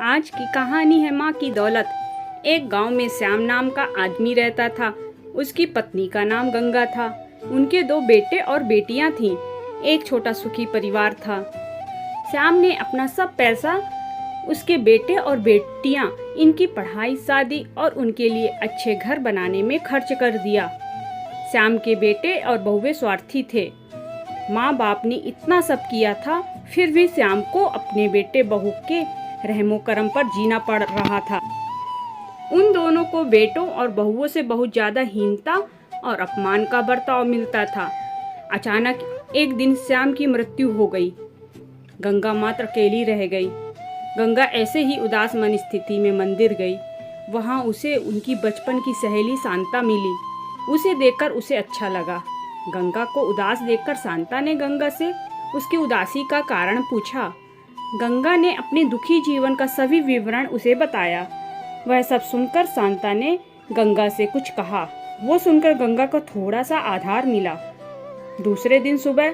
आज की कहानी है माँ की दौलत। एक गांव में श्याम नाम का आदमी रहता था। उसकी पत्नी का नाम गंगा था। उनके 2 बेटे और बेटियां थीं। एक छोटा सुखी परिवार था। श्याम ने अपना सब पैसा उसके बेटे और बेटियां इनकी पढ़ाई, शादी और उनके लिए अच्छे घर बनाने में खर्च कर दिया। श्याम के बेटे और बहुएं स्वार्थी थे। माँ बाप ने इतना सब किया था, फिर भी श्याम को अपने बेटे बहू के रहमो करम पर जीना पड़ रहा था। उन दोनों को बेटों और बहुओं से बहुत ज्यादा हीनता और अपमान का बर्ताव मिलता था। अचानक एक दिन श्याम की मृत्यु हो गई। गंगा मात्र अकेली रह गई। गंगा ऐसे ही उदास मन स्थिति में मंदिर गई। वहां उसे उनकी बचपन की सहेली शांता मिली। उसे देखकर उसे अच्छा लगा। गंगा को उदास देखकर शांता ने गंगा से उसकी उदासी का कारण पूछा। गंगा ने अपने दुखी जीवन का सभी विवरण उसे बताया। वह सब सुनकर शांता ने गंगा से कुछ कहा। वो सुनकर गंगा को थोड़ा सा आधार मिला। दूसरे दिन सुबह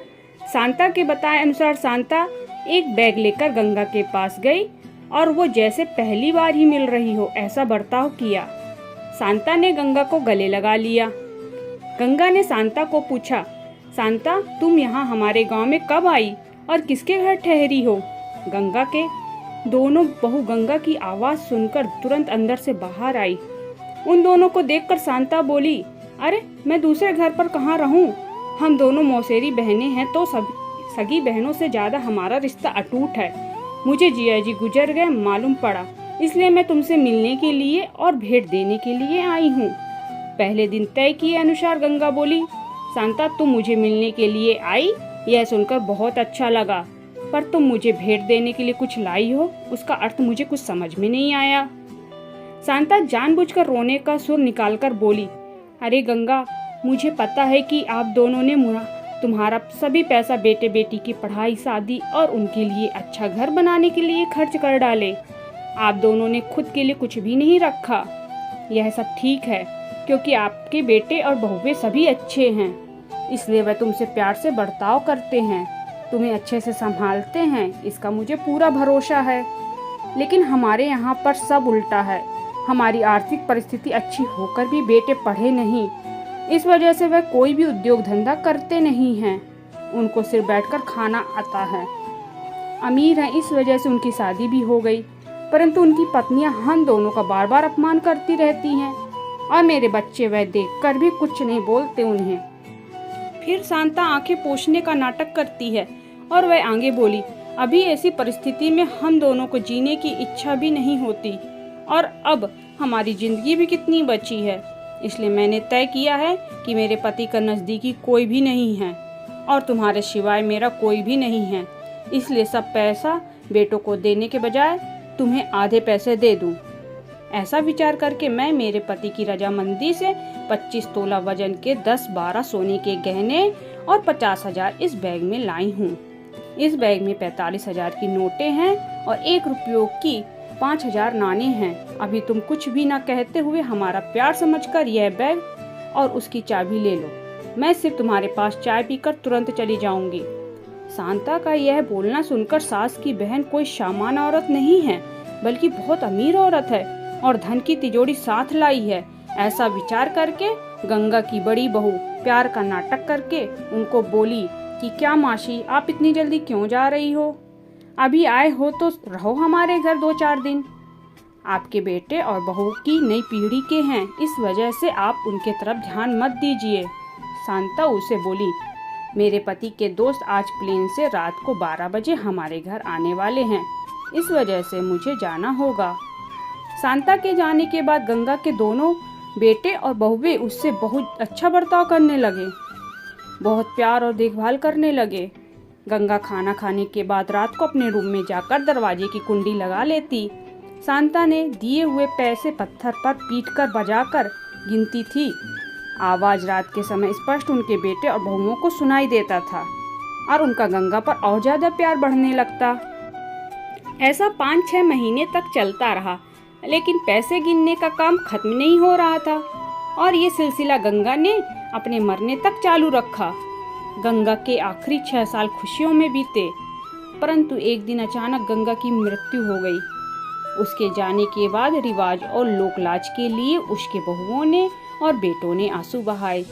शांता के बताए अनुसार शांता एक बैग लेकर गंगा के पास गई और वो जैसे पहली बार ही मिल रही हो ऐसा बर्ताव किया। शांता ने गंगा को गले लगा लिया। गंगा ने शांता को पूछा, शांता तुम यहाँ हमारे गांव में कब आई और किसके घर ठहरी हो? गंगा के दोनों बहू गंगा की आवाज सुनकर तुरंत अंदर से बाहर आई। उन दोनों को देखकर शांता बोली, अरे मैं दूसरे घर पर कहाँ रहूं? हम दोनों मौसेरी बहनें हैं तो सगी बहनों से ज्यादा हमारा रिश्ता अटूट है। मुझे जिया जी गुजर गए मालूम पड़ा, इसलिए मैं तुमसे मिलने के लिए और भेंट देने के लिए आई हूँ। पहले दिन तय किए अनुसार गंगा बोली, शांता तुम मुझे मिलने के लिए आई, यह सुनकर बहुत अच्छा लगा, पर तुम मुझे भेंट देने के लिए कुछ लाई हो, उसका अर्थ मुझे कुछ समझ में नहीं आया। शांता जानबूझकर रोने का सुर निकालकर बोली, अरे गंगा, मुझे पता है कि आप दोनों ने तुम्हारा सभी पैसा बेटे बेटी की पढ़ाई, शादी और उनके लिए अच्छा घर बनाने के लिए खर्च कर डाले। आप दोनों ने खुद के लिए कुछ भी नहीं रखा। यह सब ठीक है क्योंकि आपके बेटे और बहुएं सभी अच्छे हैं, इसलिए वह तुमसे प्यार से बर्ताव करते हैं, तुम्हें अच्छे से संभालते हैं, इसका मुझे पूरा भरोसा है। लेकिन हमारे यहाँ पर सब उल्टा है। हमारी आर्थिक परिस्थिति अच्छी होकर भी बेटे पढ़े नहीं, इस वजह से वह कोई भी उद्योग धंधा करते नहीं हैं। उनको सिर्फ बैठकर खाना आता है। अमीर हैं, इस वजह से उनकी शादी भी हो गई, परंतु उनकी पत्नियां हम दोनों का बार बार अपमान करती रहती हैं और मेरे बच्चे वह देखकर भी कुछ नहीं बोलते उन्हें। फिर शांता आंखें पोंछने का नाटक करती है और वह आगे बोली, अभी ऐसी परिस्थिति में हम दोनों को जीने की इच्छा भी नहीं होती और अब हमारी जिंदगी भी कितनी बची है। इसलिए मैंने तय किया है कि मेरे पति का नज़दीकी कोई भी नहीं है और तुम्हारे सिवाय मेरा कोई भी नहीं है, इसलिए सब पैसा बेटों को देने के बजाय तुम्हें आधे पैसे दे दूं। ऐसा विचार करके मैं मेरे पति की रजामंदी से 25 तोला वजन के 10-12 सोने के गहने और 50,000 इस बैग में लाई हूँ। इस बैग में 45,000 की नोटें हैं और 1 रुपये की 5,000 नाणे हैं। अभी तुम कुछ भी ना कहते हुए हमारा प्यार समझकर यह बैग और उसकी चाबी ले लो। मैं सिर्फ तुम्हारे पास चाय पीकर तुरंत चली जाऊंगी। शांता का यह बोलना सुनकर सास की बहन कोई सामान्य औरत नहीं है, बल्कि बहुत अमीर औरत है और धन की तिजोरी साथ लाई है। ऐसा विचार करके गंगा की बड़ी बहू प्यार का नाटक करके उनको बोली कि क्या मासी, आप इतनी जल्दी क्यों जा रही हो? अभी आए हो तो रहो हमारे घर 2-4 दिन। आपके बेटे और बहू की नई पीढ़ी के हैं, इस वजह से आप उनके तरफ ध्यान मत दीजिए। शांता उसे बोली, मेरे पति के दोस्त आज प्लेन से रात को 12 बजे हमारे घर आने वाले हैं, इस वजह से मुझे जाना होगा। शांता के जाने के बाद गंगा के दोनों बेटे और बहुएं उससे बहुत अच्छा बर्ताव करने लगे, बहुत प्यार और देखभाल करने लगे। गंगा खाना खाने के बाद रात को अपने रूम में जाकर दरवाजे की कुंडी लगा लेती। शांता ने दिए हुए पैसे पत्थर पर पीटकर बजाकर गिनती थी। आवाज रात के समय स्पष्ट उनके बेटे और बहुओं को सुनाई देता था और उनका गंगा पर और ज्यादा प्यार बढ़ने लगता। ऐसा 5-6 महीने तक चलता रहा, लेकिन पैसे गिनने का काम खत्म नहीं हो रहा था और ये सिलसिला गंगा ने अपने मरने तक चालू रखा। गंगा के आखिरी 6 साल खुशियों में बीते, परंतु एक दिन अचानक गंगा की मृत्यु हो गई। उसके जाने के बाद रिवाज और लोकलाज के लिए उसके बहुओं ने और बेटों ने आंसू बहाए।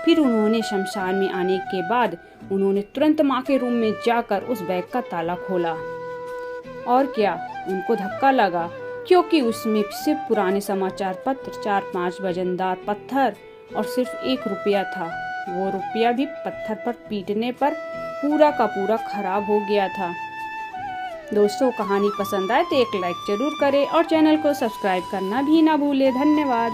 फिर उन्होंने शमशान में आने के बाद उन्होंने तुरंत माँ के रूम में जाकर उस बैग का ताला खोला। और क्या, उनको धक्का लगा, क्योंकि उसमें सिर्फ पुराने समाचार पत्र, 4-5 वजनदार पत्थर और सिर्फ 1 रुपया था। वो रुपया भी पत्थर पर पीटने पर पूरा का पूरा खराब हो गया था। दोस्तों, कहानी पसंद आए तो एक लाइक जरूर करें और चैनल को सब्सक्राइब करना भी ना भूलें। धन्यवाद।